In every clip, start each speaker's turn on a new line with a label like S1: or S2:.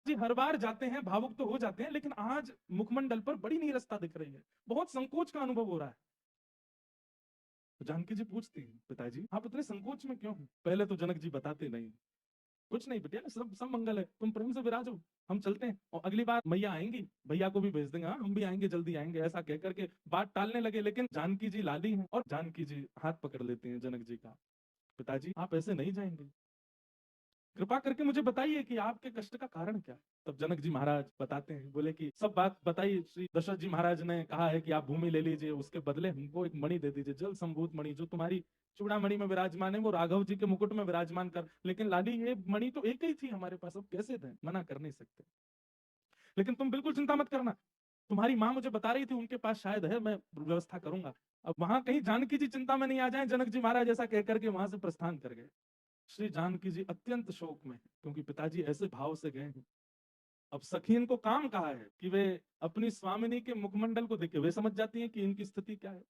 S1: जी हर बार जाते हैं, भावुक तो हो जाते हैं, लेकिन आज मुखमंडल पर बड़ी नीरसता दिख रही है, बहुत संकोच का अनुभव हो रहा है। तो जानकी जी पूछती हैं, पिताजी आप इतने संकोच में क्यों हैं? पहले तो जनक जी बताते नहीं, कुछ नहीं बेटिया, सब मंगल है, तुम प्रेम से विराजो, हम चलते हैं और अगली बार मैया आएंगी, भैया को भी भेज देंगे, हाँ हम भी आएंगे, जल्दी आएंगे, ऐसा कह करके बात टालने लगे। लेकिन जानकी जी लाली हैं और जानकी जी हाथ पकड़ लेती हैं जनक जी का। पिताजी आप ऐसे नहीं जाएंगे, कृपा करके मुझे बताइए कि आपके कष्ट का कारण क्या है। तब जनक जी महाराज बताते हैं, बोले कि सब बात बताइए। श्री दशरथ जी महाराज ने कहा है कि आप भूमि ले लीजिए, उसके बदले हमको एक मणि दे दीजिए, जल संभूत मणि, जो तुम्हारी चूड़ामणि में विराजमान है वो राघव जी के मुकुट में विराजमान कर। लेकिन लाली ये मणि तो एक ही थी हमारे पास, अब कैसे दें, मना कर नहीं सकते। लेकिन तुम बिल्कुल चिंता मत करना, तुम्हारी माँ मुझे बता रही थी उनके पास शायद है, मैं व्यवस्था करूंगा। अब वहां कहीं जानकी जी चिंता में नहीं आ जाए। जनक जी महाराज ऐसा कहकर के वहां से प्रस्थान कर गए। श्री जानकी जी अत्यंत शोक में हैं, क्योंकि पिताजी ऐसे भाव से गए हैं। अब सखी इनको काम कहा है कि वे अपनी स्वामिनी के मुखमंडल को देखे वे समझ जाती हैं कि इनकी स्थिति क्या है।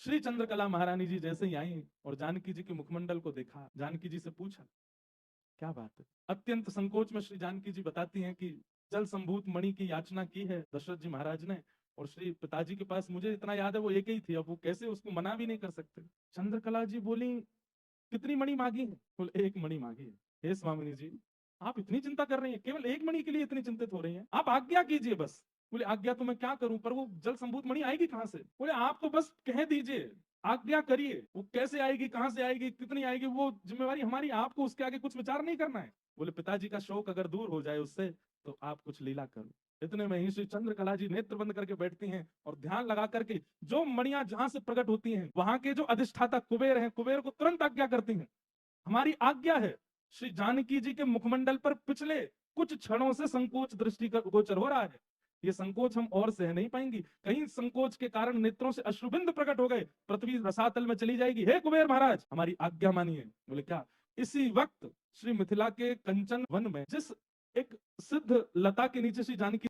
S1: श्री चंद्रकला महारानी जी जैसे ही आई और जानकी जी के मुखमंडल को देखा, जानकी जी से पूछा क्या बात है। अत्यंत संकोच में श्री जानकी जी बताती हैं कि जल संभूत मणि की याचना की है दशरथ जी महाराज ने, और श्री पिताजी के पास मुझे इतना याद है वो एक ही थी, अब वो कैसे उसको मना भी नहीं कर सकते। चंद्रकला जी बोली कितनी मणि मांगी है? बोले एक मणि मांगी है। हे स्वामिनी जी आप इतनी चिंता कर रही हैं, केवल एक मणि के लिए इतनी चिंतित हो रही हैं, आप आज्ञा कीजिए बस। बोले आज्ञा तो मैं क्या करूं, पर वो जल संभूत मणि आएगी कहां से? बोले आप तो बस कह दीजिए, आज्ञा करिए, वो कैसे आएगी, कहां से आएगी, कितनी आएगी, वो जिम्मेवारी हमारी, आपको उसके आगे कुछ विचार नहीं करना है। बोले पिताजी का शोक अगर दूर हो जाए उससे तो आप कुछ लीला करो। इतने में ही श्री चंद्रकला जी नेत्र बंद करके बैठती हैं और ध्यान लगा करके जो मणियां जहां से प्रकट होती हैं वहां के जो अधिष्ठाता कुबेर हैं, कुबेर को तुरंत आज्ञा करती हैं, हमारी आज्ञा है श्री जानकी जी के मुखमंडल पर पिछले कुछ क्षणों से संकोच दृष्टि का गोचर हो रहा है, ये संकोच हम और सह नहीं पाएंगे, कहीं संकोच के कारण नेत्रों से अश्रुबिंद प्रकट हो गए, पृथ्वी रसातल में चली जाएगी, हे कुबेर महाराज हमारी आज्ञा मानिए। बोले क्या? इसी वक्त श्री मिथिला के कंचन वन में जिस एक सिद्ध लता के नीचे श्री जानकी